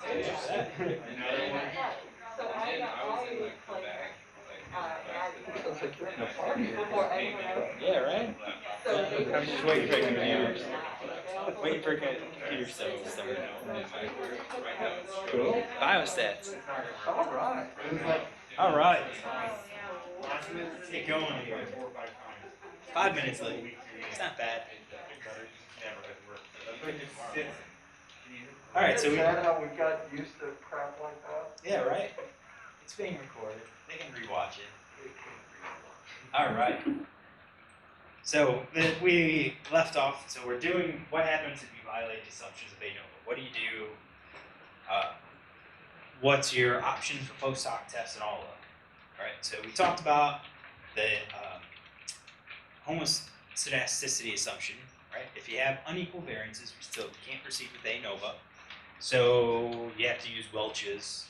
Another one. So I was in like the back. Sounds like you're in a party. Yeah, right? I'm just waiting for it to waiting for computer stuff to start. Cool. Biostats. All right. All right. Get going here. 5 minutes late. It's not bad. All right, so Is we. that how we got used to crap like that? Yeah, right. It's being recorded. They can rewatch it. All right. So we left off. So we're doing what happens if you violate the assumptions of ANOVA. What do you do? What's your options for post hoc tests and all of that? All right. So we talked about the homoscedasticity assumption. Right. If you have unequal variances, we can't proceed with ANOVA. So you have to use Welch's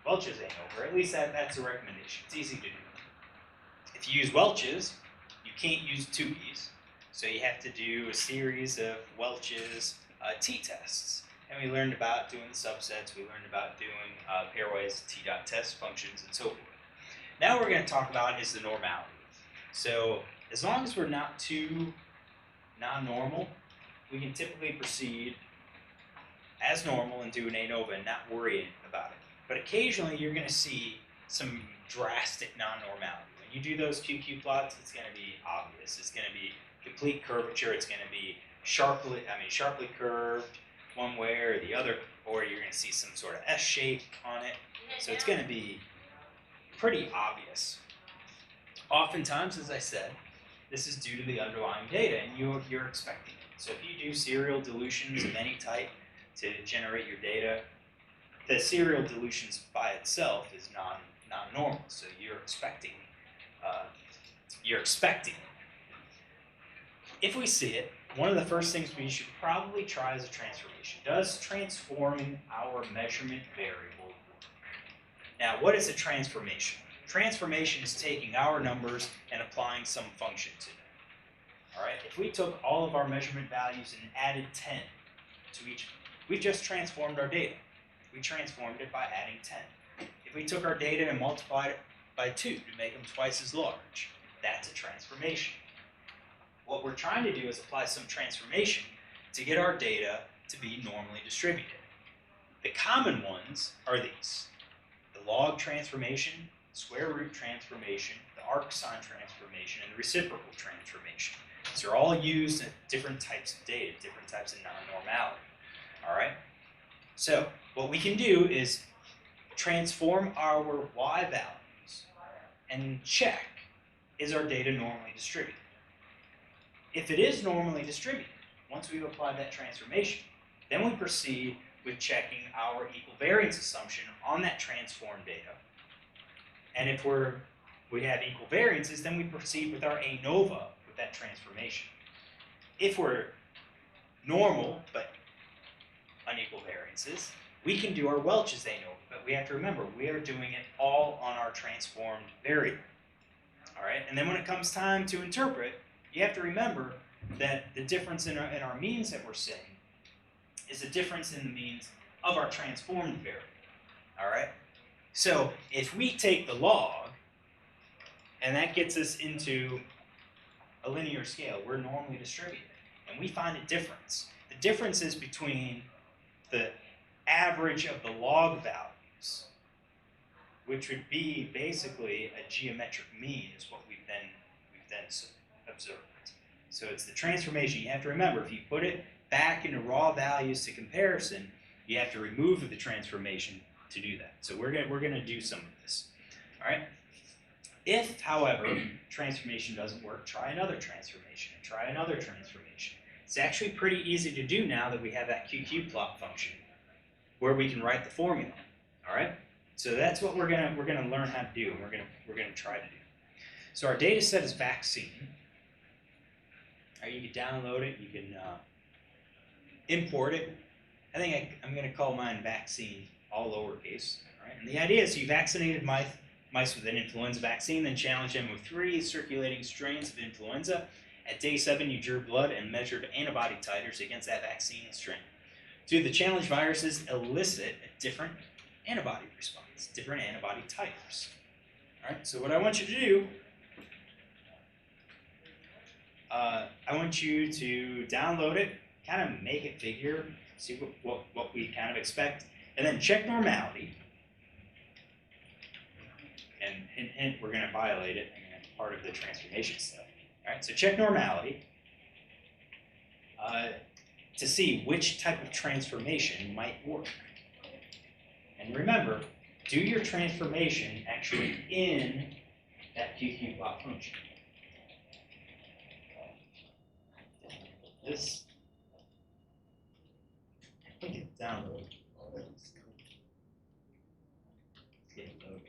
ANOVA, or at least that's a recommendation. It's easy to do. If you use Welch's, you can't use 2B's, so you have to do a series of Welch's t-tests. And we learned about doing the subsets, we learned about doing pairwise t-dot test functions, and so forth. Now what we're going to talk about is the normality. So as long as we're not too non-normal, we can typically proceed as normal and do an ANOVA and not worry about it. But occasionally you're going to see some drastic non-normality. When you do those QQ plots, it's going to be obvious. It's going to be complete curvature. It's going to be sharply curved one way or the other, or you're going to see some sort of S shape on it. So it's going to be pretty obvious. Oftentimes, as I said, this is due to the underlying data, and you're expecting it. So if you do serial dilutions of any type to generate your data, the serial dilutions by itself is non-normal. So you're expecting it. If we see it, one of the first things we should probably try is a transformation. Does transforming our measurement variable work? Now, what is a transformation? Transformation is taking our numbers and applying some function to them. All right. If we took all of our measurement values and added 10 to each, we just transformed our data. We transformed it by adding 10. If we took our data and multiplied it by 2 to make them twice as large, that's a transformation. What we're trying to do is apply some transformation to get our data to be normally distributed. The common ones are these: the log transformation, square root transformation, the arcsine transformation, and the reciprocal transformation. These are all used in different types of data, different types of non-normality. All right? So what we can do is transform our y values and check, is our data normally distributed? If it is normally distributed, once we've applied that transformation, then we proceed with checking our equal variance assumption on that transformed data. And if we have equal variances, then we proceed with our ANOVA with that transformation. If we're normal but unequal variances, we can do our Welch's ANOVA, but we have to remember we are doing it all on our transformed variable. All right, and then when it comes time to interpret, you have to remember that the difference in our means that we're saying is the difference in the means of our transformed variable. All right, so if we take the log, and that gets us into a linear scale, we're normally distributed, and we find a difference. The difference is between the average of the log values, which would be basically a geometric mean, is what we've then observed. So it's the transformation. You have to remember, if you put it back into raw values to comparison, you have to remove the transformation to do that. So we're gonna do some of this. All right. If, however, transformation doesn't work, try another transformation and try another transformation. It's actually pretty easy to do now that we have that QQ plot function where we can write the formula. All right. So that's what we're gonna learn how to do, and we're gonna try to do. So our data set is vaccine. All right, you can download it, you can import it. I think I'm going to call mine vaccine, all lowercase. All right? And the idea is you vaccinated mice with an influenza vaccine, then challenged them with 3 circulating strains of influenza. At day 7, you drew blood and measured antibody titers against that vaccine strain. Do the challenge viruses elicit a different antibody response, different antibody types? All right, so what I want you to do, I want you to download it, kind of make it figure, see what we kind of expect, and then check normality. And hint, hint, we're going to violate it, and it's part of the transformation stuff. All right, so check normality to see which type of transformation might work. And remember, do your transformation actually in that QQ plot function. This, I think it's downloaded. Let's get it loaded.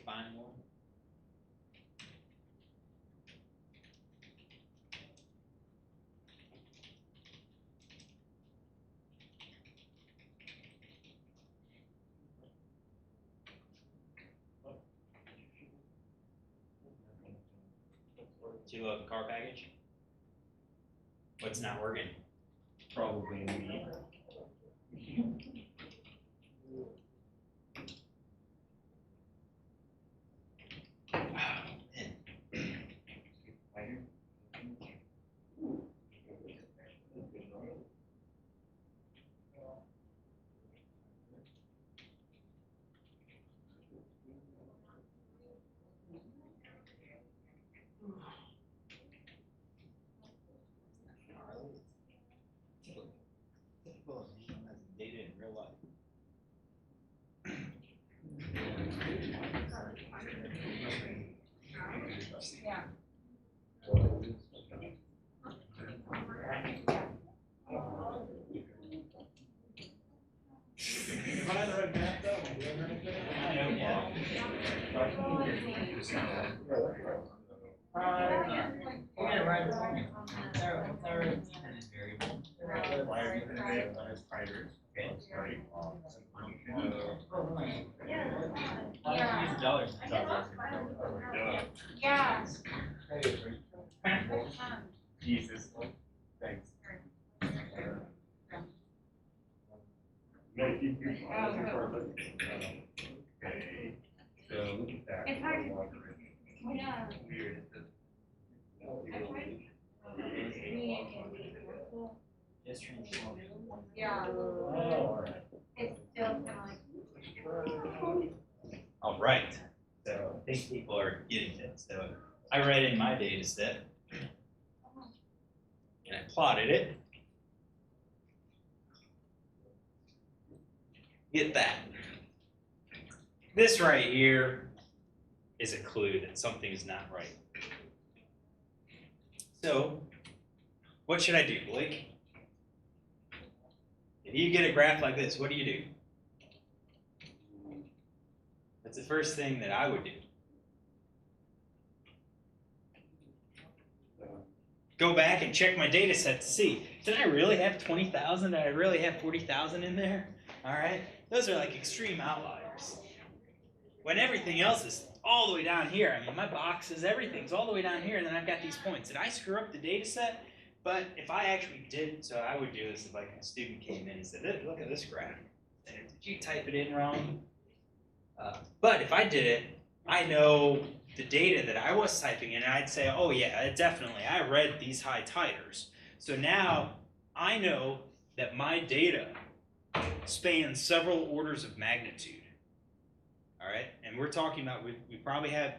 Find one. Do you love the car package? What's not working? Probably me. Data in real life. Yeah. Yeah. Jesus. Thanks. Okay, so look at that. It's hard. Yeah. Weird. Just transform. Yeah. Oh. It's still kind of like. All right. So I think people are getting it. So I read in my data set and I plotted it. Get that. This right here is a clue that something's not right. So what should I do, Blake? If you get a graph like this, what do you do? That's the first thing that I would do. Go back and check my data set to see, did I really have 20,000? Did I really have 40,000 in there? All right, those are like extreme outliers. When everything else is all the way down here, I mean, my boxes, everything's all the way down here, and then I've got these points. Did I screw up the data set? But if I actually did, so I would do this if like a student came in and said, look at this graph. Did you type it in wrong? But if I did it, I know the data that I was typing in, and I'd say, oh yeah, definitely, I read these high titers. So now I know that my data spans several orders of magnitude. All right, and we're talking about, we probably have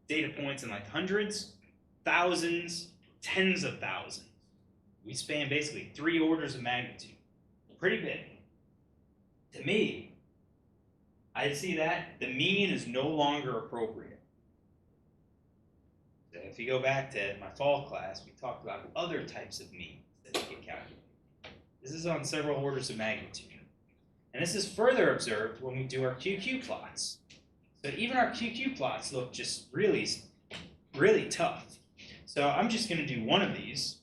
data points in like hundreds, thousands, tens of thousands. We span basically 3 orders of magnitude. Pretty big. To me, I see that the mean is no longer appropriate. So if you go back to my fall class, we talked about other types of means that we can calculate. This is on several orders of magnitude. And this is further observed when we do our QQ plots. So even our QQ plots look just really, really tough. So I'm just going to do one of these.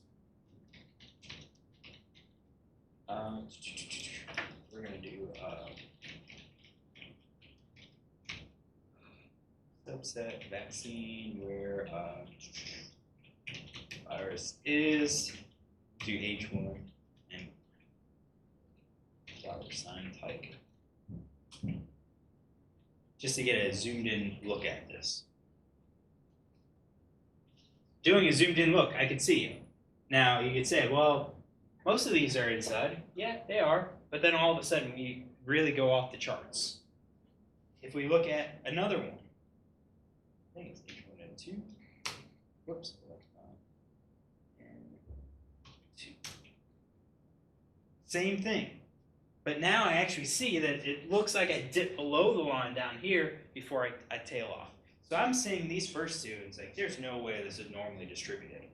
We're going to do subset vaccine where virus is, do H1 and $sign type. Just to get a zoomed in look at this. Doing a zoomed in look, I can see it. Now you could say, well, most of these are inside. Yeah, they are. But then all of a sudden we really go off the charts. If we look at another one, I think it's H1 and 2. Whoops. And 2. Same thing. But now I actually see that it looks like I dip below the line down here before I tail off. So I'm seeing these first two, and it's like, there's no way this is normally distributed.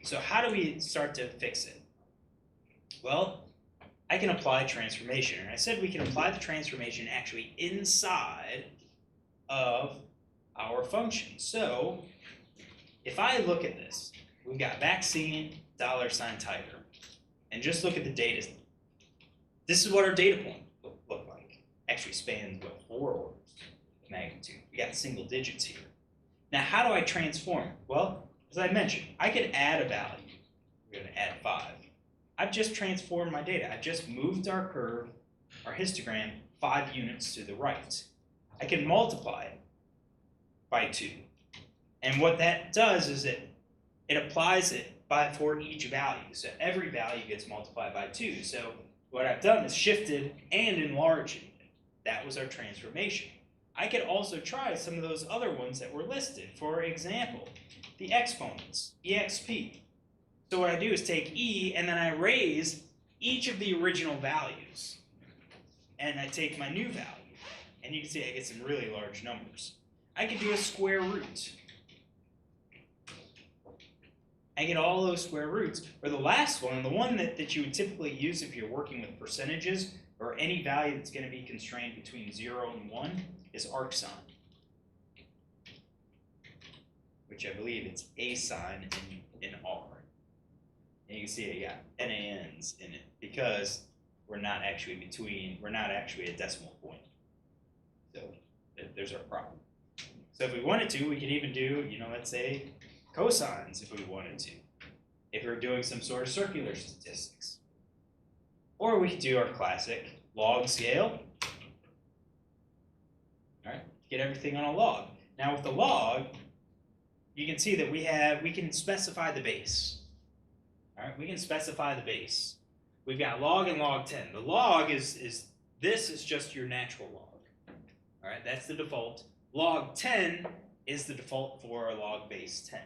So how do we start to fix it? Well, I can apply transformation. And I said we can apply the transformation actually inside of our function. So if I look at this, we've got vaccine, $titer, and just look at the data. This is what our data point look like. Actually spans what, 4 orders of magnitude. We got single digits here. Now how do I transform? Well, as I mentioned, I could add a value. We're going to add 5. I've just transformed my data. I've just moved our curve, our histogram, 5 units to the right. I can multiply it by 2. And what that does is it applies it for each value. So every value gets multiplied by 2. So what I've done is shifted and enlarged it. That was our transformation. I could also try some of those other ones that were listed. For example, the exponents, exp. So what I do is take e and then I raise each of the original values. And I take my new value. And you can see I get some really large numbers. I could do a square root. I get all those square roots. Or the last one, the one that you would typically use if you're working with percentages or any value that's going to be constrained between 0 and 1 is arcsine. Which I believe it's a sign in R. And you can see I got NaNs in it because we're not actually a decimal point. So there's our problem. So if we wanted to, we could even do, let's say cosines if we wanted to, if we were doing some sort of circular statistics. Or we could do our classic log scale. All right, get everything on a log. Now with the log, you can see that we can specify the base. All right, we can specify the base. We've got log and log 10. The log this is just your natural log. All right, that's the default. Log 10 is the default for a log base 10.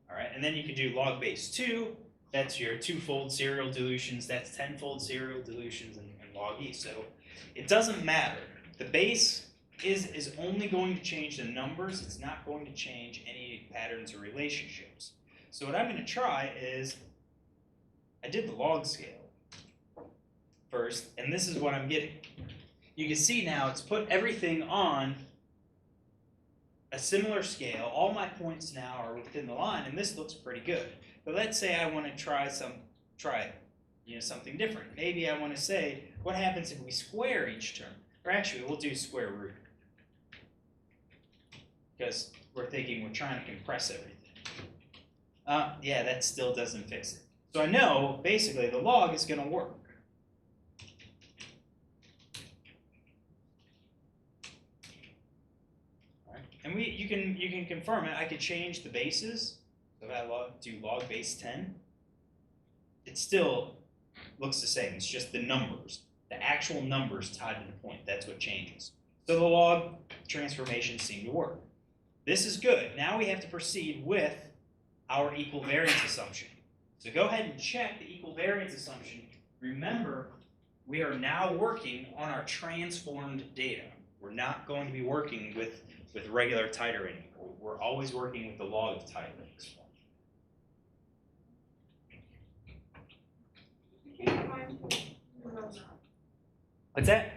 All right, and then you can do log base 2. That's your 2-fold serial dilutions. That's 10-fold serial dilutions and log e. So it doesn't matter. The base is only going to change the numbers. It's not going to change any patterns or relationships. So what I'm going to try is, I did the log scale first, and this is what I'm getting. You can see now it's put everything on a similar scale. All my points now are within the line, and this looks pretty good. But let's say I want to try something different. Maybe I want to say, what happens if we square each term? Or actually, we'll do square root. Because we're thinking we're trying to compress everything. Yeah, that still doesn't fix it. So I know, basically, the log is going to work. All right. And you can confirm it. I could change the bases. So if I do log base 10, it still looks the same. It's just the numbers. The actual numbers tied to the point. That's what changes. So the log transformations seem to work. This is good. Now we have to proceed with our equal variance assumption. So go ahead and check the equal variance assumption. Remember, we are now working on our transformed data. We're not going to be working with regular titer anymore. We're always working with the log of titer at this point. What's that?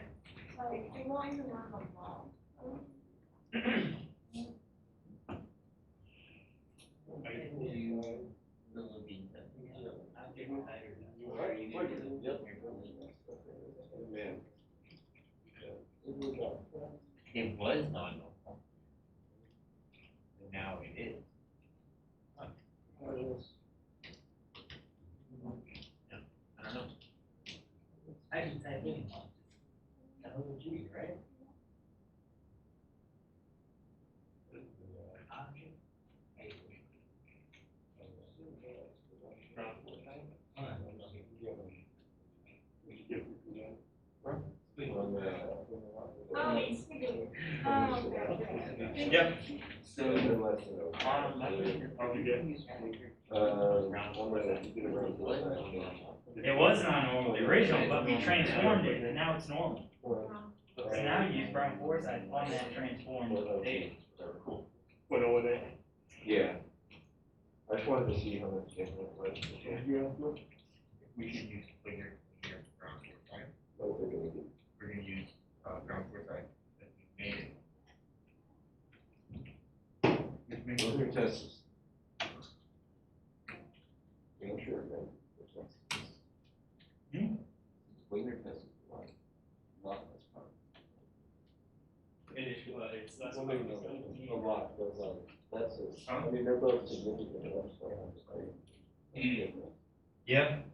It was non-normal. Now it is. I don't know. I can type in G, right? Yep. So, It was not normal the original, but we transformed it, and now it's normal. So now you use Brown foresight on that transformed data. Cool. What over there? Yeah. I just wanted to see how much different it was. We should use cleaner ground foresight. What they're gonna do. We're gonna use ground foresight that we made it. Just make Those sure are tests. Yeah, I'm sure, man. Cleaner tests is a lot less fun. It is, it's less. Well, maybe not a lot, but that's it. I mean, they're both significant enough, so I'm just like. Yep.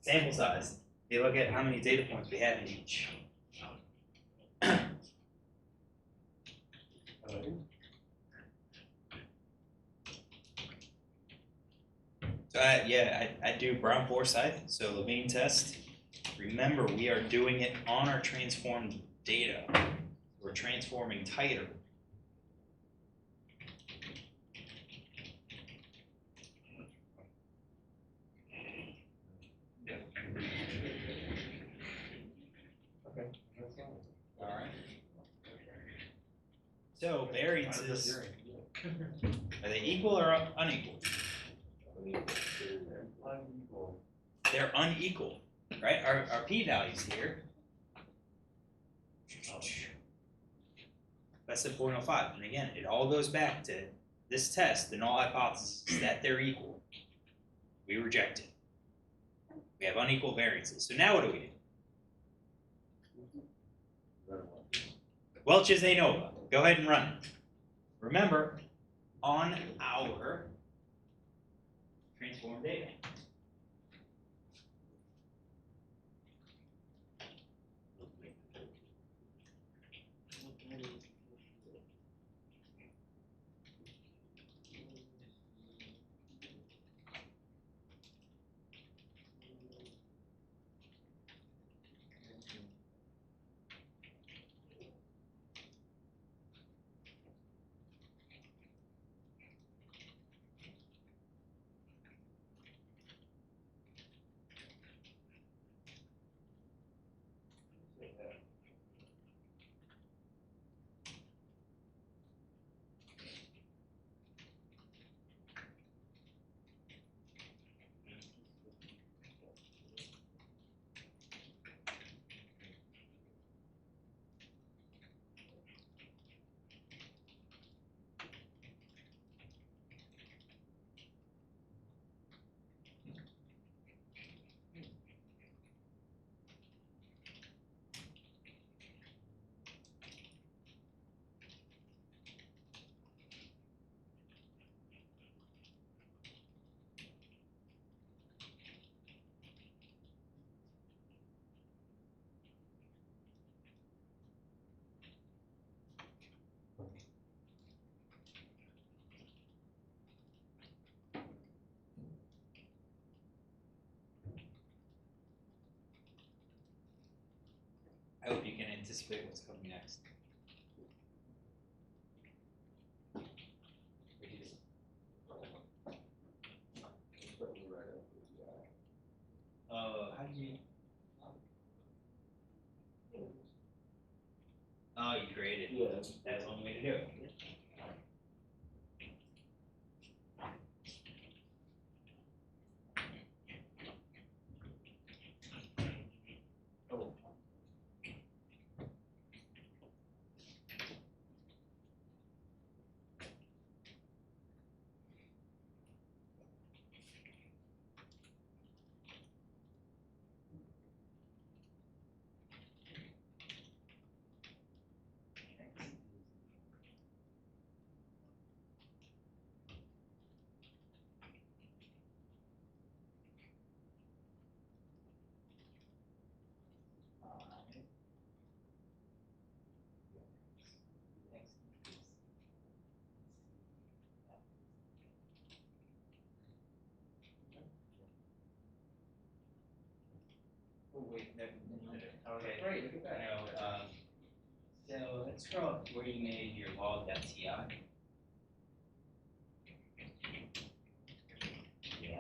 Sample size. You look at how many data points we have in each. So I do Brown foresight, so Levine test. Remember, we are doing it on our transformed data. We're transforming titer. All right. So variances, are they equal or unequal? They're unequal, right? Our p-values here, less than 0.05. And again, it all goes back to this test, the null hypothesis, is that they're equal. We reject it. We have unequal variances. So now what do we do? Welch's ANOVA. Go ahead and run it. Remember, on our transformed data. I hope you can anticipate what's coming next. How did you? Oh, you created. Yeah. That's one way to do it. Oh. Oh wait, no. Okay. Great, look at that. No, so let's scroll up to where you made your log.ti. Yeah.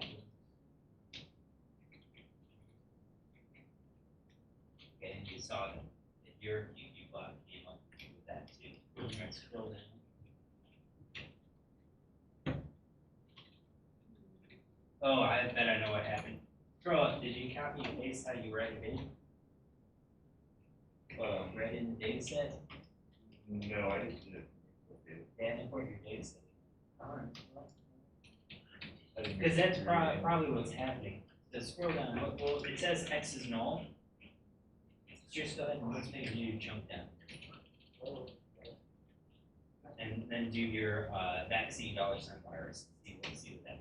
Okay, and you saw that your you log came up with that too. Let's scroll down. Oh, I bet I know what happened. Scroll up. Did you copy and paste how you read it in? Read in the data set? No, I didn't do it. Yeah, import your data set. Because that's probably what's happening. So scroll down. Well, it says X is null. Just go ahead and let's make a new chunk down. And then do your vaccine $virus. See what that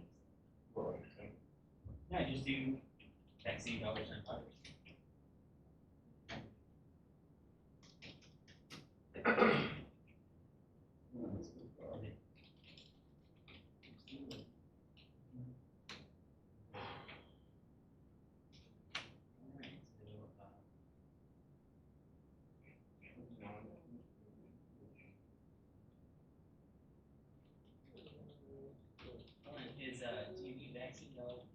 means. Yeah, just do vaccine $virus. Do you need vaccine dollars?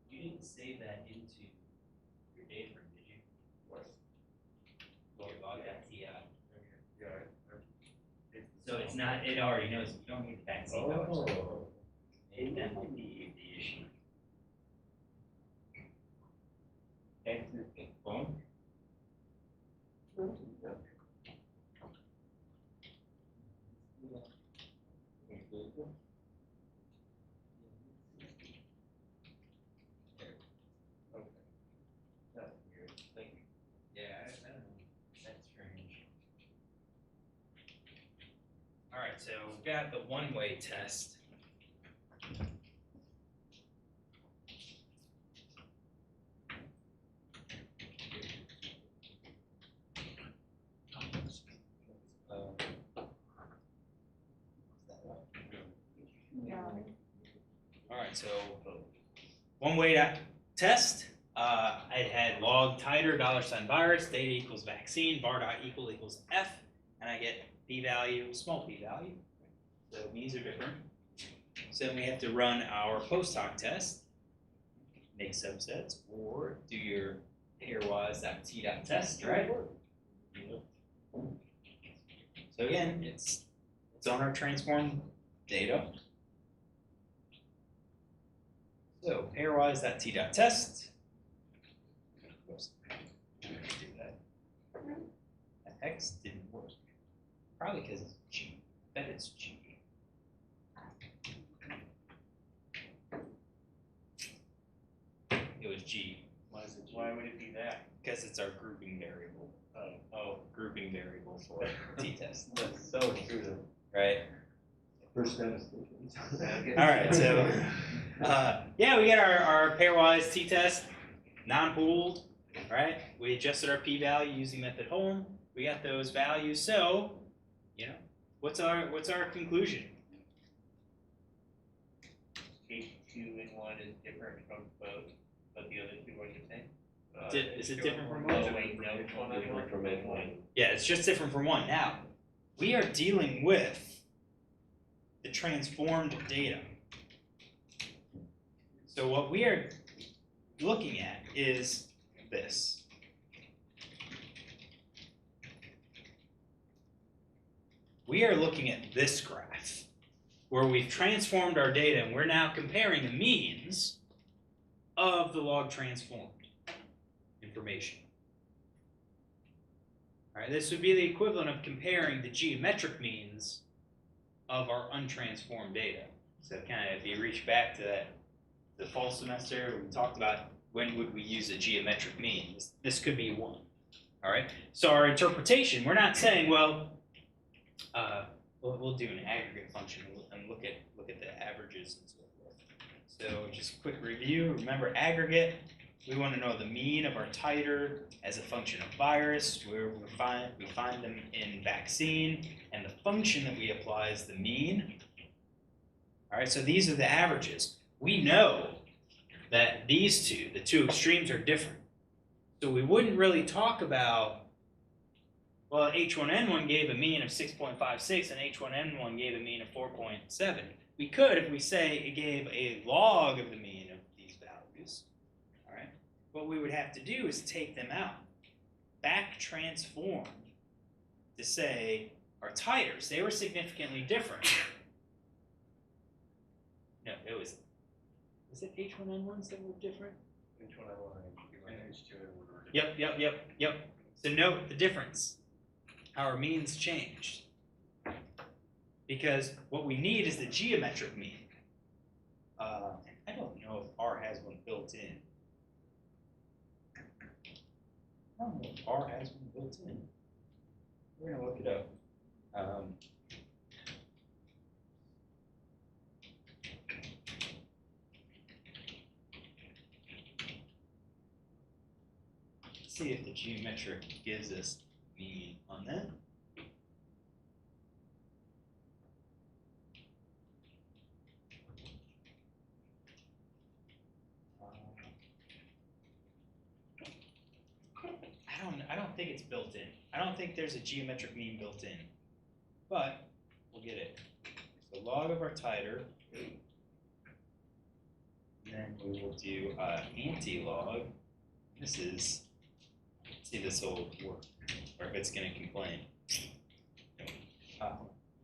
You didn't save that into your data frame, did you? What? Your log.ti. Yeah. So it's not, it already knows you don't need the vaccine dollars. Oh. Maybe that might be the issue. Exit the phone. That's weird. Thank you. Yeah, I don't know. That's strange. All right, so we've got the one-way test. All right, so one way to test, I had log titer $virus, data equals vaccine, var dot equals f, and I get p-value, small p-value. So means are different. So then we have to run our post hoc test, make subsets, or do your pairwise.t.test, right? So again, it's on our transform data. So pairwise.t.test. Oops. Do that. That X didn't work. Probably because it's G. I bet it's G. It was G. Why would it be that? Because it's our grouping variable. Grouping variable for t-test. That's so true. Right? First statisticians. All right, so yeah, we got our pairwise t-test, non-pooled, right? We adjusted our p-value using method home. We got those values. So, you know, what's our conclusion? Case 2 and 1 is different from both, but the other two are the same. Is it different from Oh, one? wait, no, different from H1. Yeah, it's just different from one. Now, we are dealing with the transformed data. So what we are looking at is this. We are looking at this graph where we've transformed our data and we're now comparing the means of the log transformed information. All right, this would be the equivalent of comparing the geometric means of our untransformed data. So kind of if you reach back to the fall semester, we talked about when would we use a geometric mean. This could be one. All right, so our interpretation, we're not saying, well, we'll do an aggregate function and look at the averages and so forth. So just a quick review. Remember, aggregate, we want to know the mean of our titer as a function of virus, where we find them in vaccine, and the function that we apply is the mean. All right, so these are the averages. We know that these two, the two extremes, are different. So we wouldn't really talk about, well, H1N1 gave a mean of 6.56 and H1N1 gave a mean of 4.7. We could if we say it gave a log of the mean of these values. All right. What we would have to do is take them out, back transform to say our titers, they were significantly different. No, was it H1N1s that were different? H1N1 and H2N1 Yep. So note the difference. Our means changed. Because what we need is the geometric mean. I don't know if R has one built in. I don't know if R has one built in. We're going to look it up. See if the geometric gives us mean on that. I don't think it's built in. I don't think there's a geometric mean built in, but we'll get it. So log of our titer, and then we will do anti-log. This is, see, this will work, or if it's going to complain.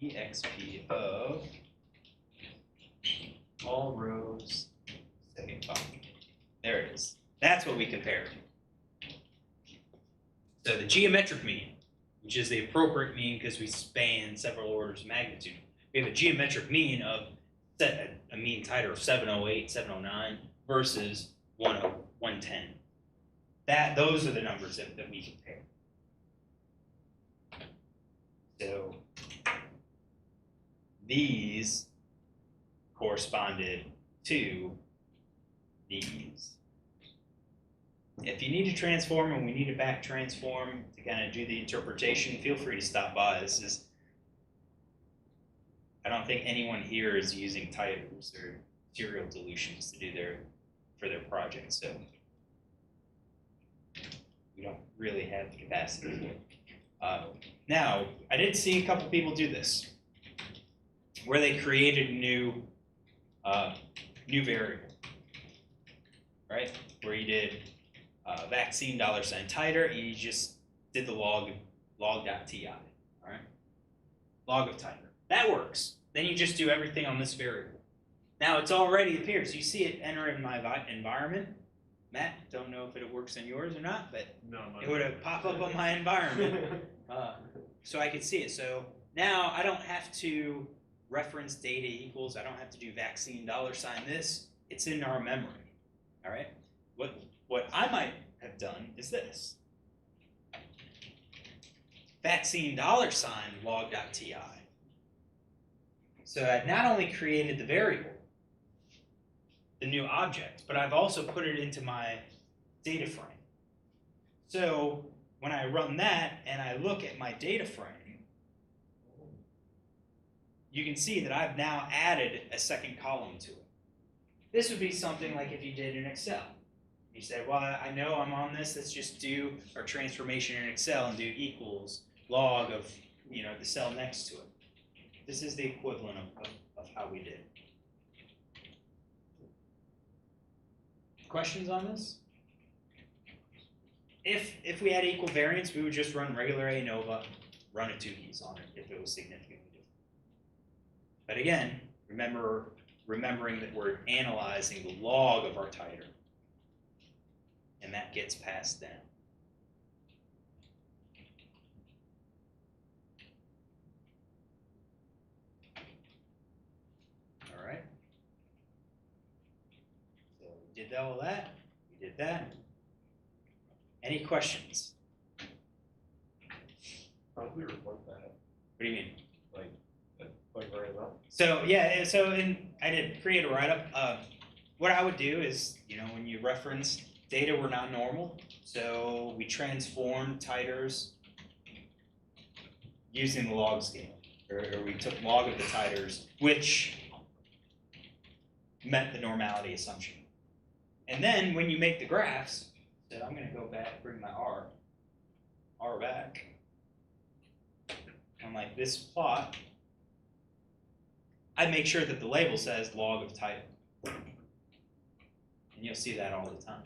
EXP of all rows, second column. There it is. That's what we compared. So the geometric mean, which is the appropriate mean because we span several orders of magnitude. We have a geometric mean of a mean titer of 708, 709 versus 110. Those are the numbers that we compare. So these corresponded to these. If you need to transform and we need to back transform to kind of do the interpretation, feel free to stop by. I don't think anyone here is using titers or serial dilutions to do for their project, so we don't really have the capacity. Now, I did see a couple people do this, where they created a new variable, right? Where you did vaccine $titer, and you just did the log.ti, all right? Log of titer. That works. Then you just do everything on this variable. Now it's already appears. You see it enter in my environment. Matt, don't know if it works in yours or not, but it would have popped up on my environment. So I could see it. So now I don't have to reference data equals. I don't have to do vaccine $this. It's in our memory. All right. What I might have done is this. Vaccine $log.ti. So I've not only created the variable, the new object, but I've also put it into my data frame. So when I run that and I look at my data frame, you can see that I've now added a second column to it. This would be something like if you did in Excel. You say, well, I know I'm on this, let's just do our transformation in Excel and do equals log of, you know, the cell next to it. This is the equivalent of how we did. Questions on this? If we had equal variance, we would just run regular ANOVA, run a 2 keys on it if it was significantly different. But again, remembering that we're analyzing the log of our titer, and that gets passed down. All right. So we did all that. We did that. Any questions? How do we report that? What do you mean? Like right up? So yeah, so I did create a write-up. What I would do is, you know, when you reference data were not normal, so we transformed titers using the log scale, or we took log of the titers, which met the normality assumption. And then when you make the graphs, so I'm going to go back, bring my R back. I'm like, this plot, I make sure that the label says log of titer. And you'll see that all the time.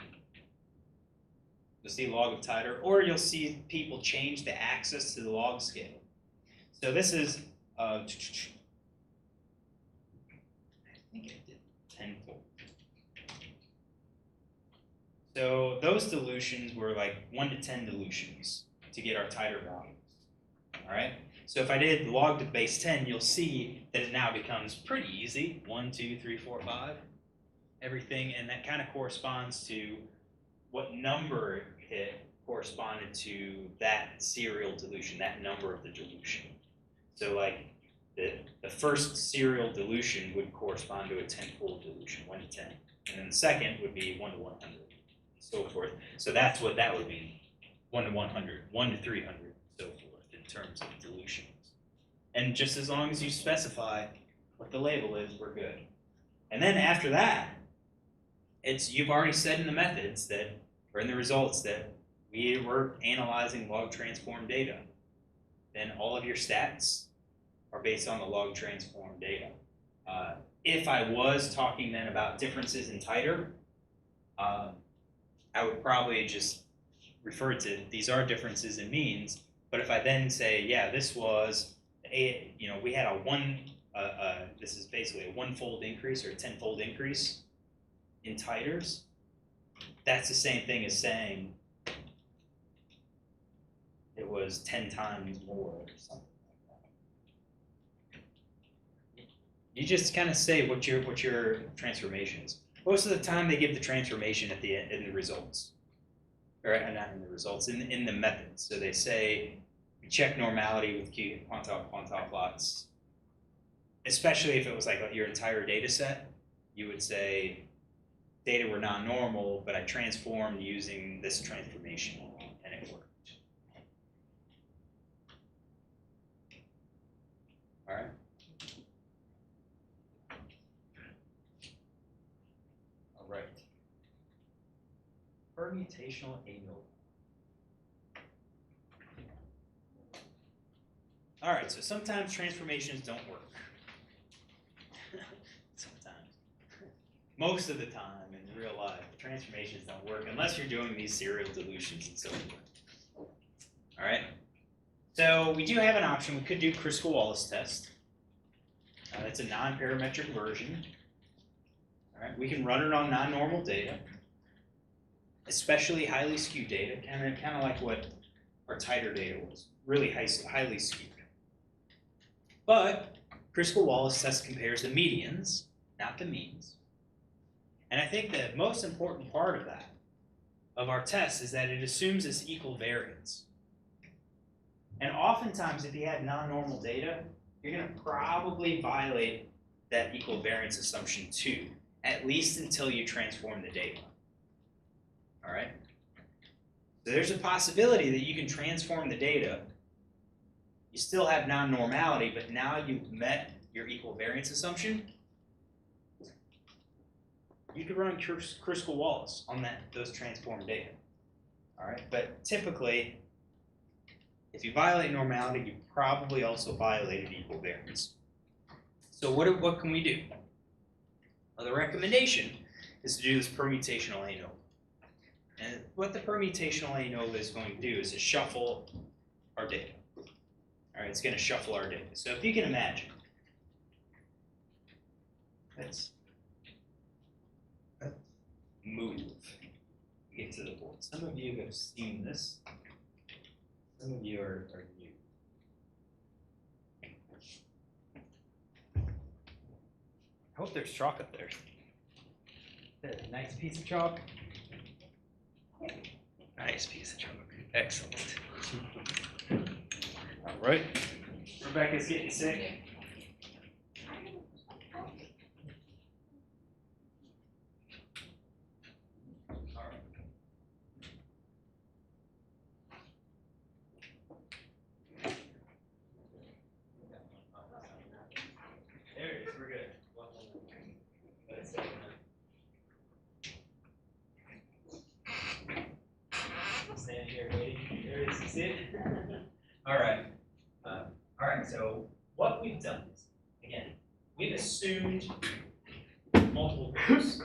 You'll see log of titer, or you'll see people change the axis to the log scale. So this is, I think I did tenfold. So those dilutions were like 1 to 10 dilutions to get our titer values. All right. So if I did log to base 10, you'll see that it now becomes pretty easy. 1, 2, 3, 4, 5, everything, and that kind of corresponds to what number it hit corresponded to that serial dilution, that number of the dilution. So like the first serial dilution would correspond to a tenfold dilution, 1 to 10, and then the second would be 1 to 100, and so forth. So that's what that would be, 1 to 100, 1 to 300, and so forth in terms of dilutions. And just as long as you specify what the label is, we're good. And then after that, you've already said in the methods that, or in the results that we were analyzing log transform data. Then all of your stats are based on the log transform data. If I was talking then about differences in titer, I would probably just refer to these are differences in means. But if I then say, yeah, this was we had this is basically a 1-fold increase or a 10-fold increase in titers. That's the same thing as saying it was 10 times more or something like that. You just kind of say what your transformation is. Most of the time, they give the transformation at the end in the results, or not in the results, in the methods. So they say we check normality with quantile plots. Especially if it was like your entire data set, you would say data were non-normal, but I transformed using this transformation, and it worked. All right. All right. Permutational ANOVA. All right, so sometimes transformations don't work. Sometimes. Most of the time in real life, transformations don't work unless you're doing these serial dilutions and so forth. All right. So we do have an option. We could do Kruskal-Wallis test. That's a non-parametric version. All right. We can run it on non-normal data, especially highly skewed data, kind of like what our titer data was, really highly skewed. But Kruskal-Wallis test compares the medians, not the means. And I think the most important part of that, of our test, is that it assumes this equal variance. And oftentimes, if you have non-normal data, you're going to probably violate that equal variance assumption too, at least until you transform the data. All right? So there's a possibility that you can transform the data. You still have non-normality, but now you've met your equal variance assumption. You could run Kruskal Wallace on those transformed data. All right, but typically, if you violate normality, you probably also violated equal variance. So what can we do? Well, the recommendation is to do this permutational ANOVA. And what the permutational ANOVA is going to do is to shuffle our data. All right, it's going to shuffle our data. So if you can imagine, let's move, get to the board. Some of you have seen this. Some of you are new. I hope there's chalk up there. Is that a nice piece of chalk? Nice piece of chalk. Excellent. All right. Rebecca's getting sick. There it is. We're good. Stand here waiting. There it is. See it? All right. All right. So what we've done is, again, we've assumed multiple groups.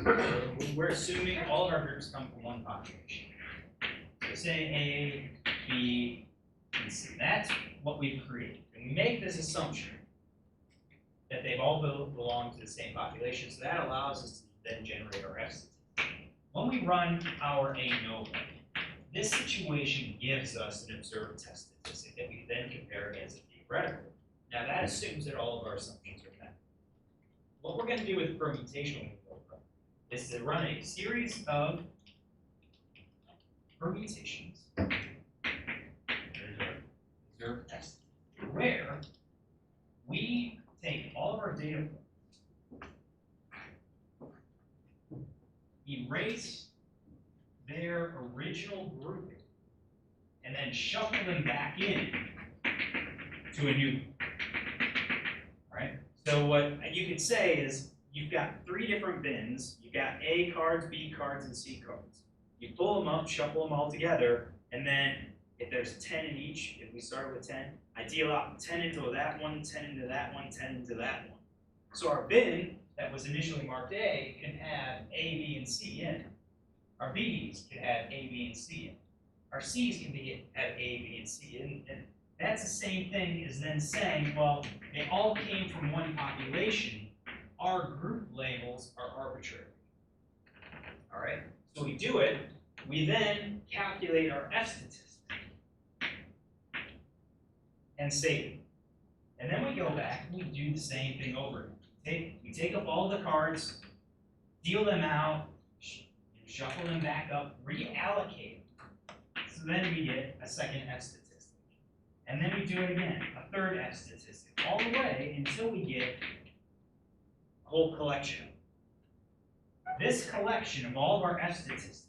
We're assuming all of our groups come from one population. So say A, B, and C. That's what we've created. And we make this assumption that they've all belong to the same population. So that allows us to then generate our F statistics. When we run our ANOVA, this situation gives us an observed test statistic that we then compare against a theoretical. Now that assumes that all of our assumptions are met. What we're going to do with permutational ANOVA is to run a series of permutations. There's our observed test, where we take all of our data points, erase their original grouping, and then shuffle them back in to a new group. All right? So what you could say is you've got 3 different bins. You've got A cards, B cards, and C cards. You pull them up, shuffle them all together, and then if there's 10 in each, if we start with 10, I deal out 10 into that one, 10 into that one, 10 into that one. So our bin that was initially marked A can have A, B, and C in it. Our B's can have A, B, and C in it. Our C's can have A, B, and C in it. And that's the same thing as then saying, well, they all came from one population. Our group labels are arbitrary. All right? So we do it. We then calculate our F statistic and save it. And then we go back and we do the same thing over. We take up all the cards, deal them out, shuffle them back up, reallocate them. So then we get a second F statistic. And then we do it again, a third F statistic, all the way until we get a whole collection. This collection of all of our F statistics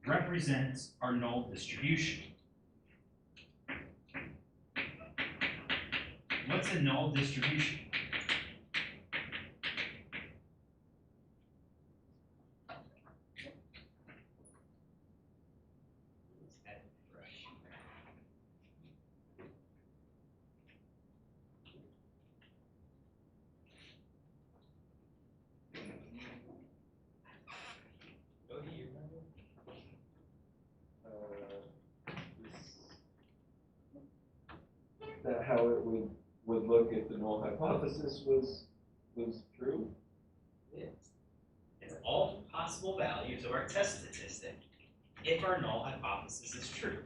represents our null distribution. What's a null distribution? That how it would look if the null hypothesis was true? It's all possible values of our test statistic if our null hypothesis is true.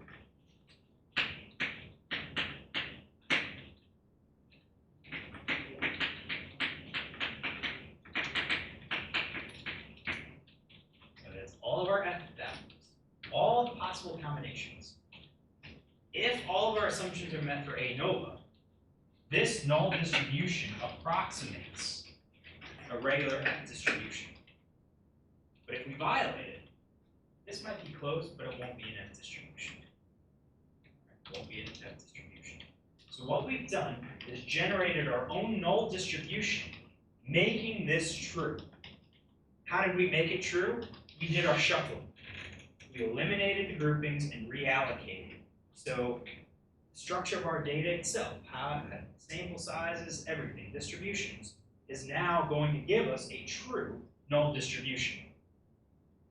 So that's all of our F values, all the possible combinations. If all of our assumptions are met for ANOVA, this null distribution approximates a regular F distribution. But if we violate it, this might be close, but it won't be an F distribution. It won't be an F distribution. So what we've done is generated our own null distribution, making this true. How did we make it true? We did our shuffling. We eliminated the groupings and reallocated. So the structure of our data itself, how sample sizes, everything, distributions, is now going to give us a true null distribution.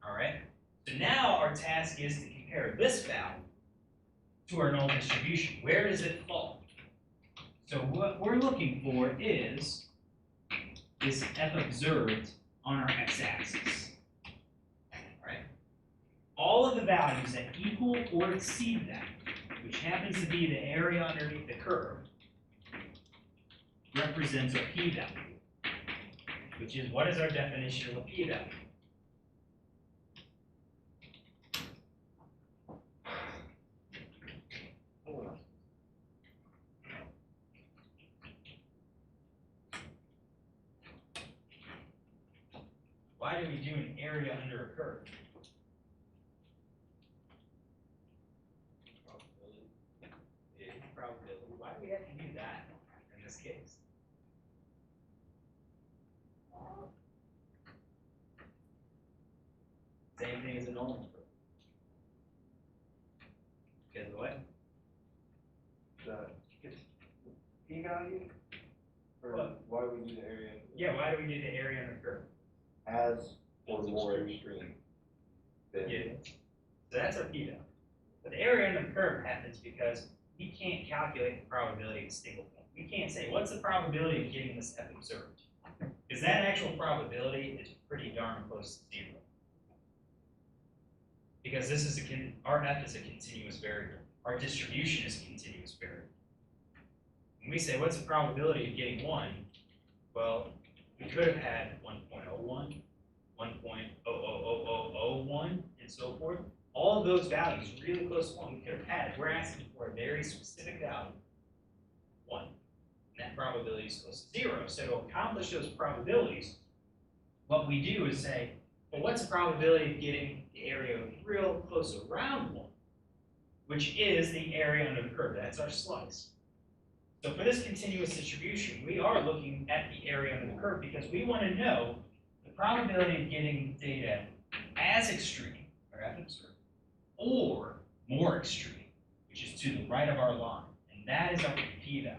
All right? So now our task is to compare this value to our null distribution. Where does it fall? So what we're looking for is this f observed on our x-axis. All right? All of the values that equal or exceed that, which happens to be the area underneath the curve, represents a p-value, which is, what is our definition of a p-value? Why do we do an area under a curve? It's probability. Why do we have to do that in this case? Same thing as a normal curve. Because what? The p-value? Or What? why do we do the area? Yeah, why do we do the area under the curve? As or more extreme. Than Yeah. So that's our p-value. But the area under the curve happens because we can't calculate the probability of a single point. We can't say, what's the probability of getting this f observed? Because that actual probability is pretty darn close to 0. Because this is our f is a continuous variable. Our distribution is a continuous variable. When we say, what's the probability of getting 1? Well, we could have had 1.01, 1.00001, and so forth. All of those values really close to 1 we could have had. We're asking for a very specific value, 1. And that probability is close to 0. So to accomplish those probabilities, what we do is say, well, what's the probability of getting the area real close around 1, which is the area under the curve. That's our slice. So for this continuous distribution, we are looking at the area under the curve because we want to know the probability of getting data as extreme, or f observed, or more extreme, which is to the right of our line. And that is our p-value.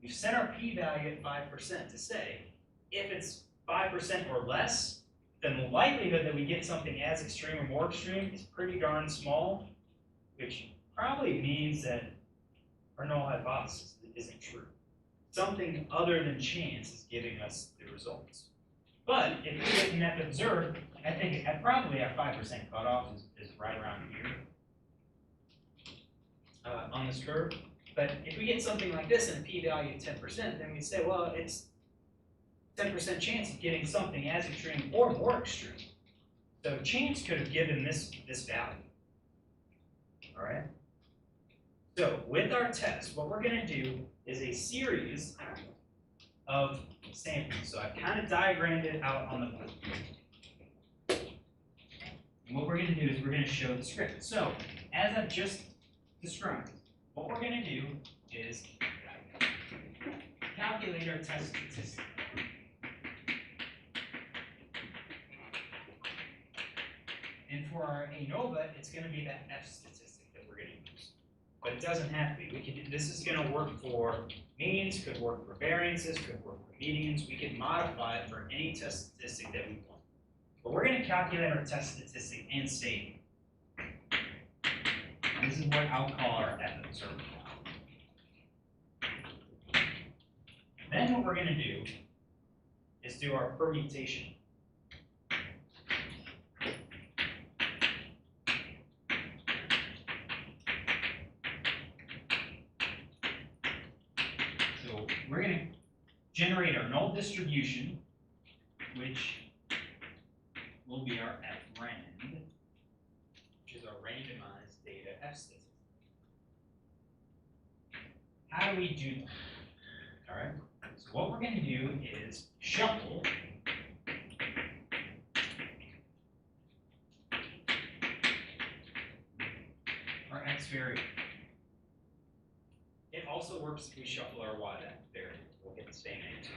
We've set our p-value at 5% to say, if it's 5% or less, then the likelihood that we get something as extreme or more extreme is pretty darn small, which probably means that our null hypothesis isn't true. Something other than chance is giving us the results. But if we get an f observed, I think probably our 5% cutoff is right around here on this curve. But if we get something like this and a p-value of 10%, then we say, well, it's 10% chance of getting something as extreme or more extreme. So chance could have given this value. All right? So with our test, what we're going to do is a series of samples. So I've kind of diagrammed it out on the board. And what we're going to do is we're going to show the script. So as I've just described, what we're going to do is calculate our test statistic. And for our ANOVA, it's going to be that F statistic that we're going to use. But it doesn't have to be. This is going to work for means, could work for variances, could work for medians. We can modify it for any test statistic that we want. But we're going to calculate our test statistic and save it. This is what I'll call our F observed. Then what we're going to do is do our permutation. So we're going to generate our null distribution, which will be our FRAND, which is our randomized data F statistic. How do we do that? All right. So what we're going to do is shuffle our X variable. It also works if we shuffle our Y variable. We'll get the same answers.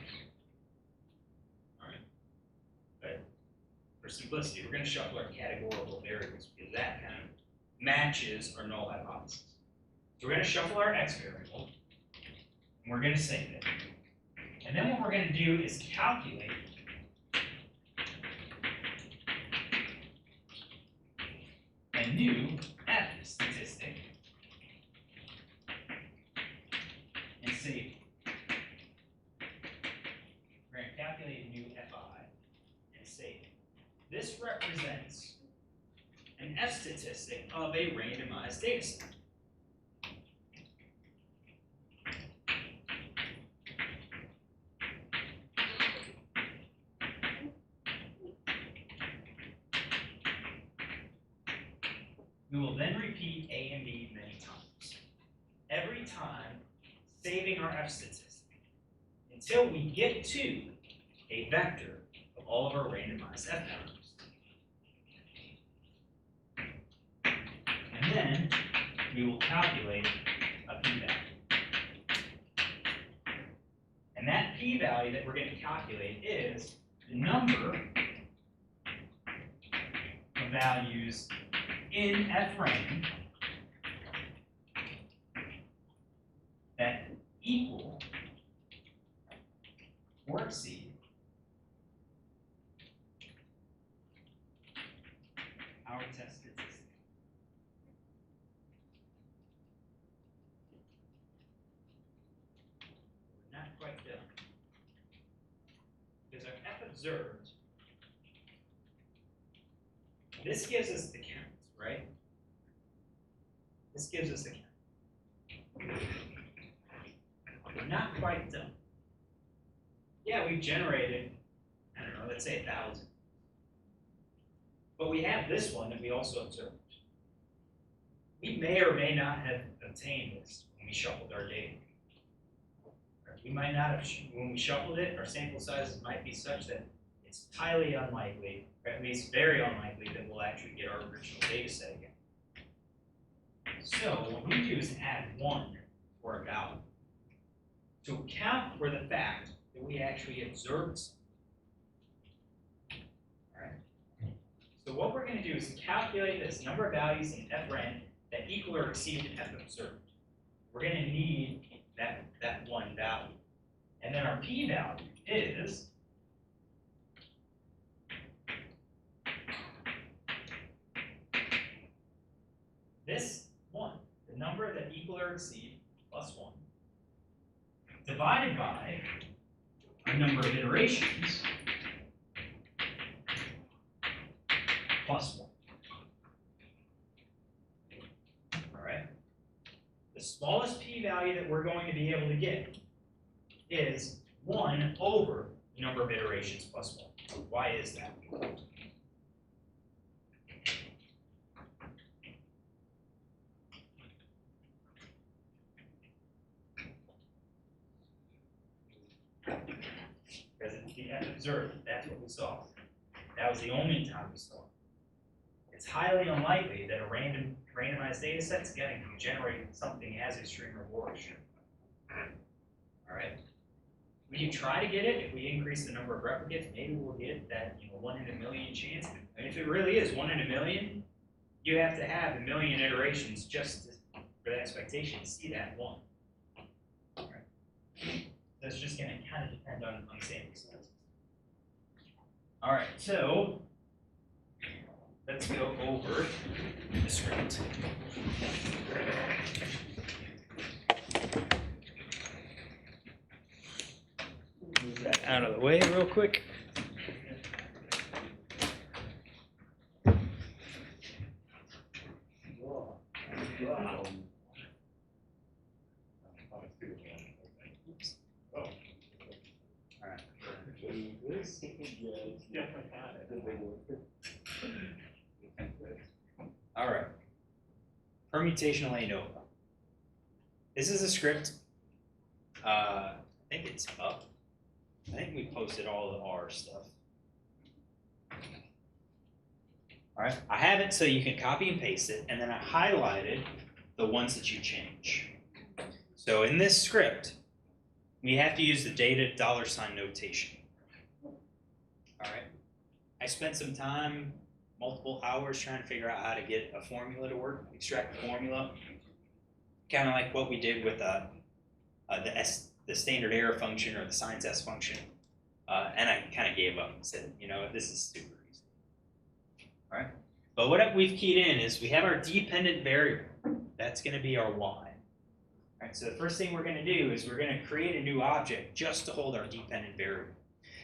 All right. But for simplicity, we're going to shuffle our categorical variables because that kind of matches our null hypothesis. So we're going to shuffle our x variable, and we're going to save it. And then what we're going to do is calculate a new f statistic and save it. We're going to calculate a new fi and save it. This represents an f statistic of a randomized data set. We will then repeat A and B many times. Every time, saving our f statistic until we get to a vector of all of our randomized f values. And then we will calculate a p-value. And that p-value that we're going to calculate is the number of values in f-rand that equal or exceed our test statistic. We're not quite done. Because our f observed, this gives us the count, right? This gives us the count. We're not quite done. Yeah, we've generated, I don't know, let's say 1,000. But we have this one that we also observed. We may or may not have obtained this when we shuffled our data. We might not have, when we shuffled it, our sample sizes might be such that it's highly unlikely, or at least very unlikely, that we'll actually get our original data set again. So what we do is add 1 for a value to account for the fact that we actually observed something. All right. So what we're going to do is calculate this number of values in f-rand that equal or exceed f observed. We're going to need that one value. And then our p-value is this 1, the number that equal or exceed plus 1, divided by our number of iterations plus 1. All right. The smallest p-value that we're going to be able to get is 1 over the number of iterations plus 1. Why is that? Because it's the f observed, that's what we saw. That was the only time we saw it. It's highly unlikely that a randomized data set's going to generate something as a string or a string. All right. We can try to get it if we increase the number of replicates. Maybe we'll get that 1 in a million chance. And if it really is 1 in a million, you have to have a million iterations just for the expectation to see that 1. All right. That's just going to kind of depend on sample size. All right, so let's go over the script. Move that out of the way real quick. All right. Permutational ANOVA. This is a script. I think it's up. I think we posted all the R stuff. All right. I have it so you can copy and paste it, and then I highlighted the ones that you change. So in this script, we have to use the data $sign notation. All right. I spent some time, multiple hours, trying to figure out how to get a formula to work, extract the formula. Kind of like what we did with the standard error function or the sines S function. And I kind of gave up and said, you know, this is super easy. All right. But what we've keyed in is we have our dependent variable. That's going to be our y. All right. So the first thing we're going to do is we're going to create a new object just to hold our dependent variable.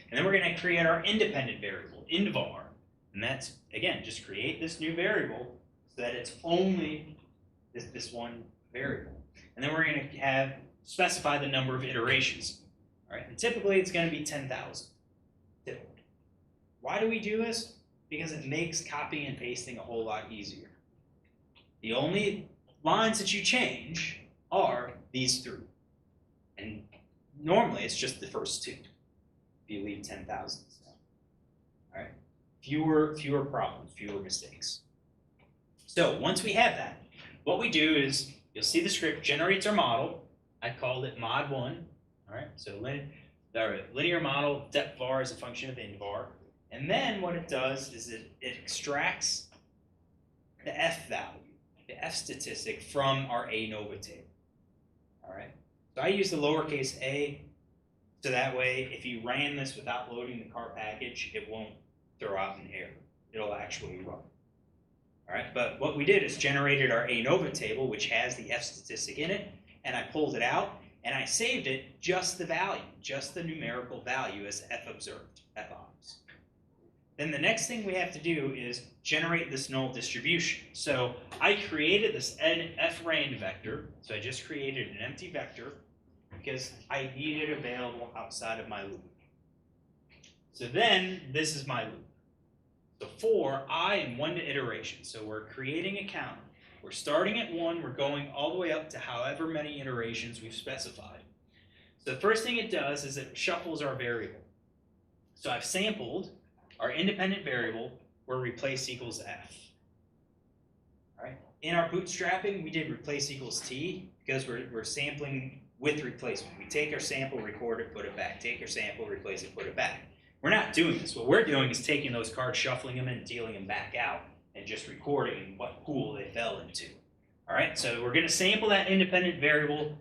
And then we're going to create our independent variable, indvar. And that's, again, just create this new variable so that it's only this one variable. And then we're going to have specify the number of iterations. All right, and typically it's going to be 10,000. Typically. Why do we do this? Because it makes copying and pasting a whole lot easier. The only lines that you change are these three. And normally it's just the first two. If you leave 10,000. All right, fewer problems, fewer mistakes. So once we have that, what we do is you'll see the script generates our model. I called it mod1. All right, so linear model depth var is a function of invar. And then what it does is it extracts the f value, the f statistic from our ANOVA table. All right, so I use the lowercase a, so that way if you ran this without loading the car package, it won't throw out an error. It'll actually run. All right, but what we did is generated our ANOVA table, which has the f statistic in it, and I pulled it out, and I saved it just the value, just the numerical value as f observed, f ops. Then the next thing we have to do is generate this null distribution. So I created this frand vector, so I just created an empty vector because I need it available outside of my loop. So then this is my loop. So for I and 1 iteration. So we're creating a count. We're starting at 1, we're going all the way up to however many iterations we've specified. So the first thing it does is it shuffles our variable. So I've sampled our independent variable where replace equals f. All right. In our bootstrapping, we did replace equals t because we're sampling with replacement. We take our sample, record it, put it back. Take our sample, replace it, put it back. We're not doing this. What we're doing is taking those cards, shuffling them and dealing them back out, and just recording what pool they fell into. All right, so we're going to sample that independent variable.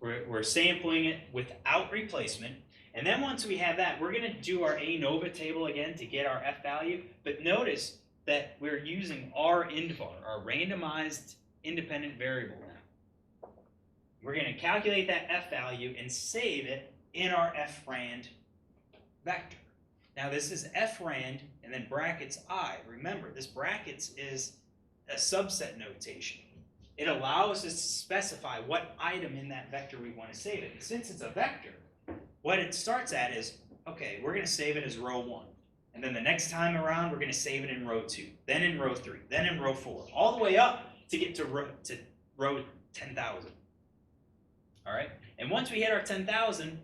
We're sampling it without replacement. And then once we have that, we're going to do our ANOVA table again to get our f value. But notice that we're using our indvar, our randomized independent variable now. We're going to calculate that f value and save it in our frand vector. Now this is frand and then brackets I. Remember, this brackets is a subset notation. It allows us to specify what item in that vector we want to save it. And since it's a vector, what it starts at is, okay, we're going to save it as row 1. And then the next time around, we're going to save it in row 2, then in row 3, then in row 4, all the way up to get to row 10,000. All right? And once we hit our 10,000,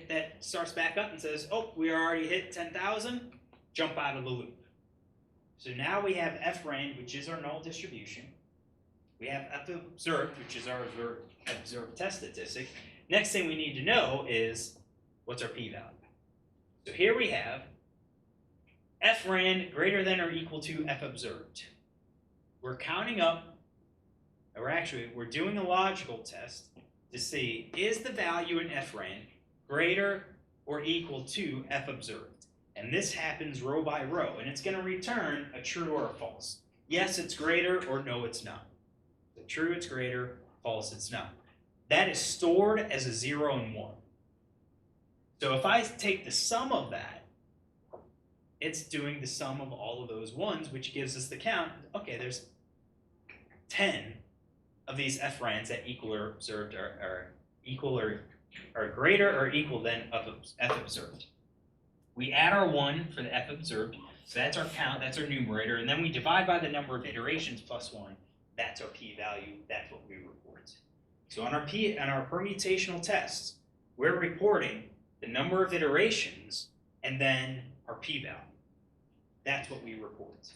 that starts back up and says, oh, we already hit 10,000, jump out of the loop. So now we have frand, which is our null distribution. We have f observed, which is our observed test statistic. Next thing we need to know is, what's our p-value? So here we have frand greater than or equal to f observed. We're counting up, or actually, we're doing a logical test to see, is the value in frand greater or equal to f observed? And this happens row by row, and it's going to return a true or a false. Yes, it's greater, or no, it's not. So true, it's greater, false, it's not. That is stored as a 0 and 1. So if I take the sum of that, it's doing the sum of all of those 1s, which gives us the count. Okay, there's 10 of these frands that equal or observed are equal or greater or equal than of f observed. We add our 1 for the f observed, so that's our count, that's our numerator, and then we divide by the number of iterations plus 1. That's our p-value, that's what we report. So on our permutational tests, we're reporting the number of iterations and then our p-value. That's what we report.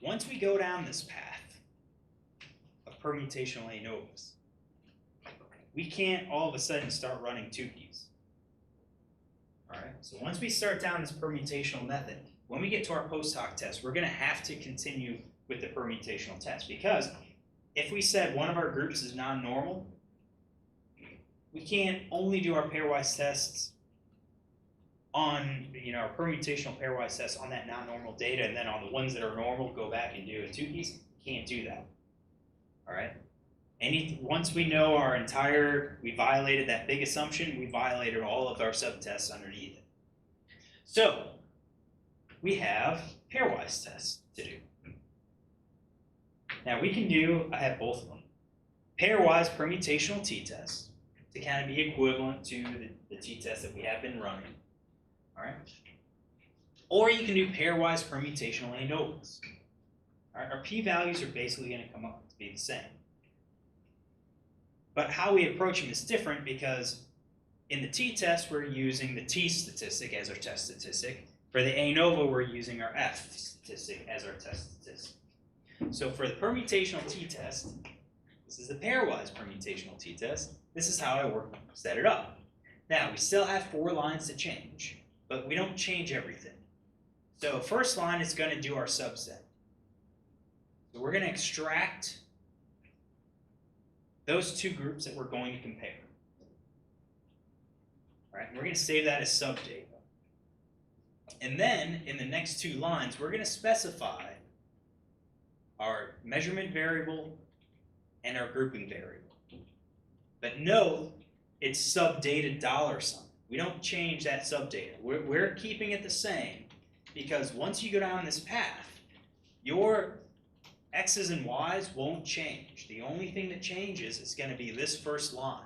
Once we go down this path of permutational ANOVAs, we can't all of a sudden start running two keys. All right, so once we start down this permutational method, when we get to our post hoc test, we're gonna have to continue with the permutational test, because if we said one of our groups is non-normal, we can't only do our pairwise tests on, our permutational pairwise tests on that non-normal data, and then on the ones that are normal, go back and do a two keys. Can't do that. All right. Once we know we violated that big assumption, we violated all of our subtests underneath it. So we have pairwise tests to do. Now I have both of them. Pairwise permutational t-tests to kind of be equivalent to the t-test that we have been running. All right. Or you can do pairwise permutational ANOVAs. All right. Our p-values are basically going to come up to be the same. But how we approach them is different, because in the t-test, we're using the t statistic as our test statistic. For the ANOVA, we're using our f statistic as our test statistic. So for the permutational t-test, this is the pairwise permutational t-test. This is how I set it up. Now, we still have 4 lines to change, but we don't change everything. So first line is going to do our subset. So we're going to extract those two groups that we're going to compare. All right, and we're going to save that as subdata. And then in the next 2 lines, we're going to specify our measurement variable and our grouping variable. But note, it's subdata $. We don't change that subdata. We're keeping it the same, because once you go down this path, your X's and Y's won't change. The only thing that changes is going to be this first line,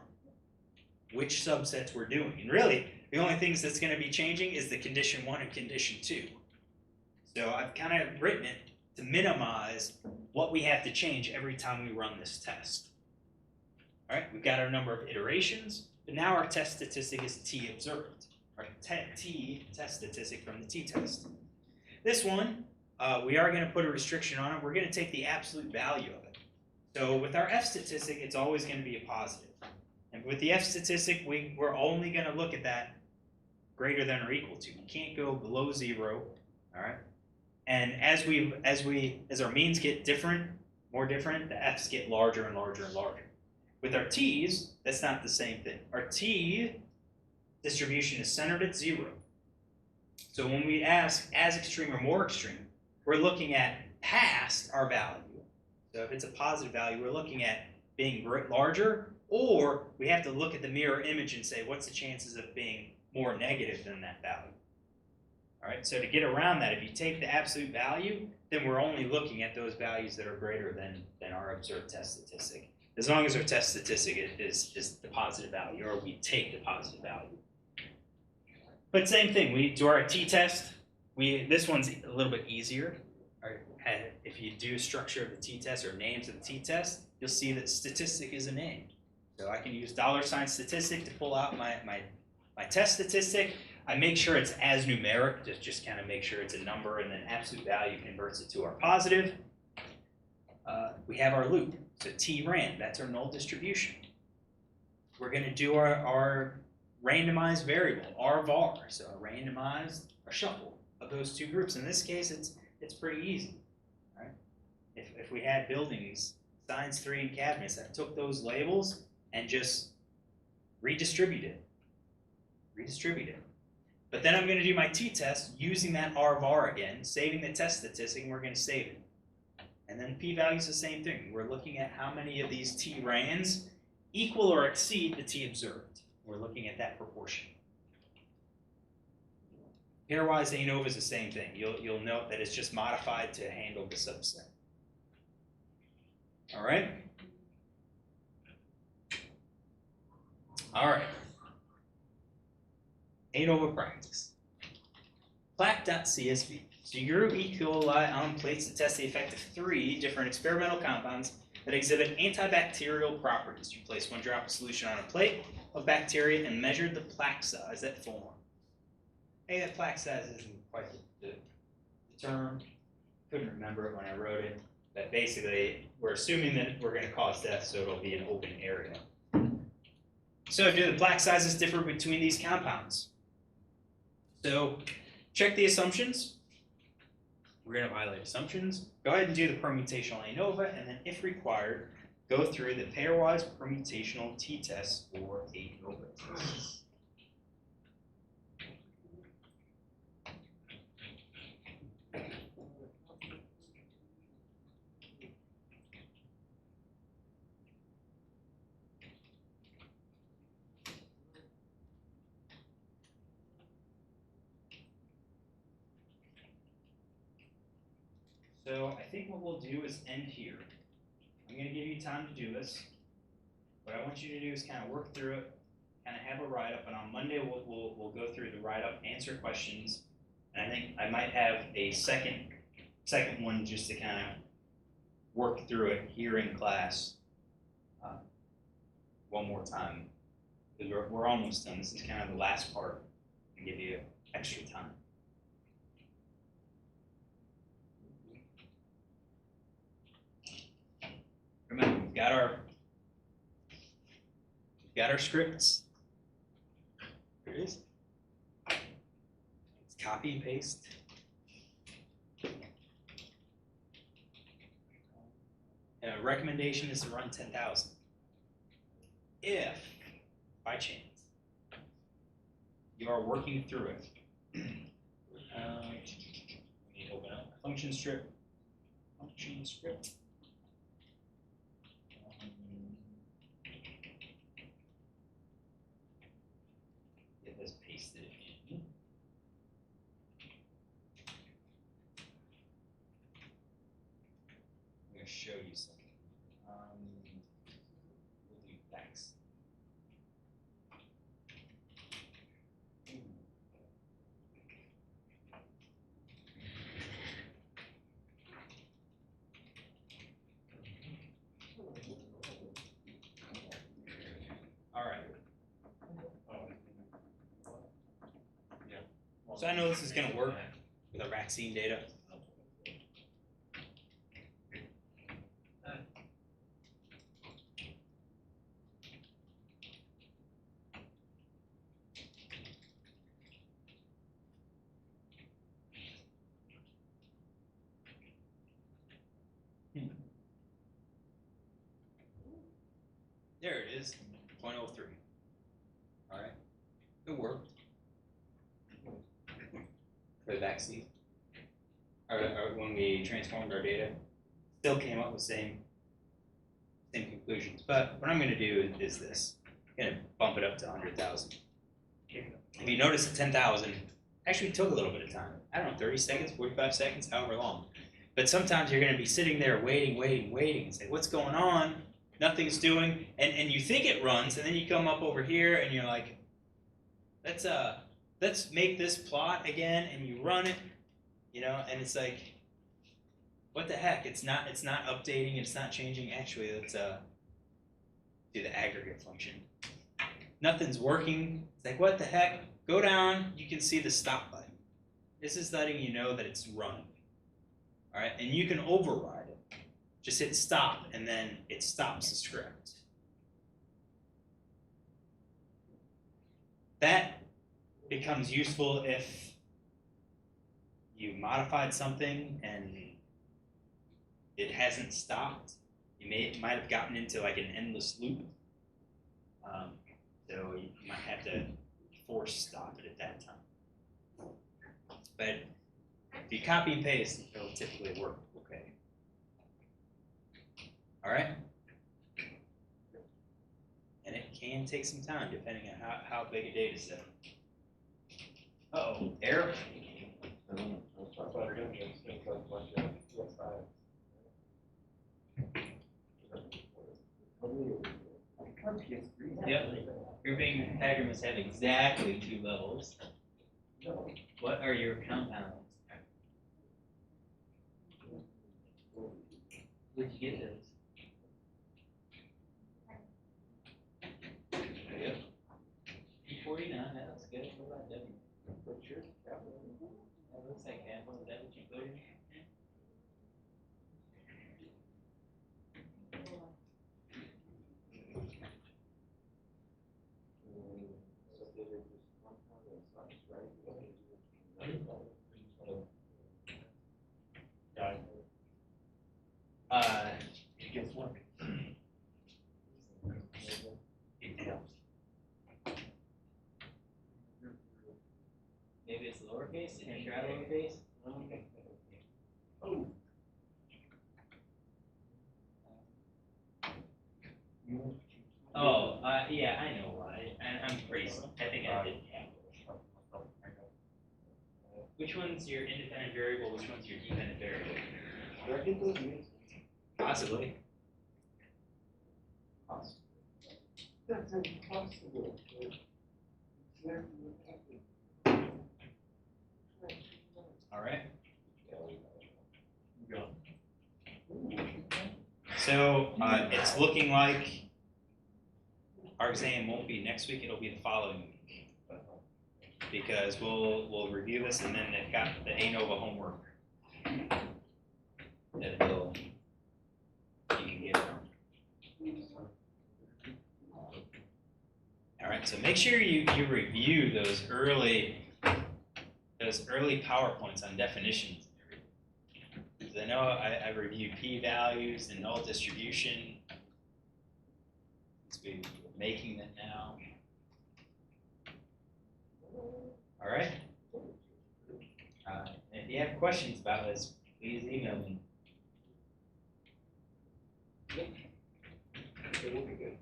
which subsets we're doing. And really, the only things that's going to be changing is the condition 1 and condition 2. So I've kind of written it to minimize what we have to change every time we run this test. All right, we've got our number of iterations, but now our test statistic is t observed, our t test statistic from the t-test. This one, we are going to put a restriction on it. We're going to take the absolute value of it. So with our f statistic, it's always going to be a positive. And with the f statistic, we're only going to look at that greater than or equal to. We can't go below 0. All right. And as our means get more different, the f's get larger and larger and larger. With our t's, that's not the same thing. Our t distribution is centered at 0. So when we ask as extreme or more extreme, we're looking at past our value. So if it's a positive value, we're looking at being larger, or we have to look at the mirror image and say, what's the chances of being more negative than that value? All right, so to get around that, if you take the absolute value, then we're only looking at those values that are greater than our observed test statistic, as long as our test statistic is the positive value, or we take the positive value. But same thing, we do our t-test. This one's a little bit easier. If you do structure of the t-test or names of the t-test, you'll see that statistic is a name. So I can use $ statistic to pull out my test statistic. I make sure it's as numeric, just kind of make sure it's a number, and then absolute value converts it to our positive. We have our loop, so t rand, that's our null distribution. We're going to do our randomized variable, r var, so a shuffle of those two groups. In this case, it's pretty easy. Right? If we had buildings, science 3 and cabinets, I took those labels and just redistributed. But then I'm going to do my t-test using that r var again, saving the test statistic, and we're going to save it. And then p-value is the same thing. We're looking at how many of these t rands equal or exceed the t observed. We're looking at that proportion. Pairwise ANOVA is the same thing. You'll note that it's just modified to handle the subset. All right? All right. ANOVA practice. Plaque.csv. So you grew E. coli on plates to test the effect of 3 different experimental compounds that exhibit antibacterial properties. You place 1 drop of solution on a plate of bacteria and measured the plaque size that formed. Hey, that plaque size isn't quite the term. Couldn't remember it when I wrote it. But basically, we're assuming that we're going to cause death, so it'll be an open area. So do the plaque sizes differ between these compounds? So check the assumptions. We're going to violate assumptions. Go ahead and do the permutational ANOVA, and then if required, go through the pairwise permutational t-test or ANOVA test. So I think what we'll do is end here. I'm going to give you time to do this. What I want you to do is kind of work through it, kind of have a write-up, and on Monday we'll go through the write-up, answer questions, and I think I might have a second one just to kind of work through it here in class one more time, because we're almost done. This is kind of the last part to give you extra time. Remember, we've got our scripts. Here it is. It's copy and paste. And a recommendation is to run 10,000. If, by chance, you are working through it, we need to open up a function script. Get this pasted in. I'm going to show you something. We'll do text. All right. So I know this is going to work with our vaccine data. There it is, 0.03. All right, it worked for the vaccine. Or when we transformed our data, still came up with same conclusions. But what I'm going to do is this. I'm going to bump it up to 100,000. If you notice the 10,000 actually took a little bit of time. I don't know, 30 seconds, 45 seconds, however long. But sometimes you're going to be sitting there waiting, and say, what's going on? Nothing's doing, and you think it runs, and then you come up over here, and you're like, let's make this plot again, and you run it, and it's like, what the heck? It's not updating, it's not changing. Actually, let's do the aggregate function. Nothing's working. It's like, what the heck? Go down, you can see the stop button. This is letting you know that it's running. All right, and you can override it. Just hit stop, and then it stops the script. That becomes useful if you modified something and it hasn't stopped. You might have gotten into like an endless loop. So you might have to force stop it at that time. But if you copy and paste, it'll typically work okay. All right? And it can take some time depending on how big a data set. Uh-oh, error. Yep. Grouping diagram must have exactly 2 levels. What are your compounds? Where'd you get those? Yep. E49, that looks good. What about W? That looks like apple. Is that what you put in here? lowercase and try lowercase. Oh. Oh, yeah, I know why. I'm pretty. I think I did. Which one's your independent variable? Which one's your dependent variable? Do I get those units? Possibly. That's impossible. All right. So it's looking like our exam won't be next week; it'll be the following week, because we'll review this, and then they've got the ANOVA homework that you can get. All right. So make sure you review those early PowerPoints on definitions. Because I know I've reviewed p-values and null distribution. We're making them now. All right. If you have questions about this, please email me. It will be good.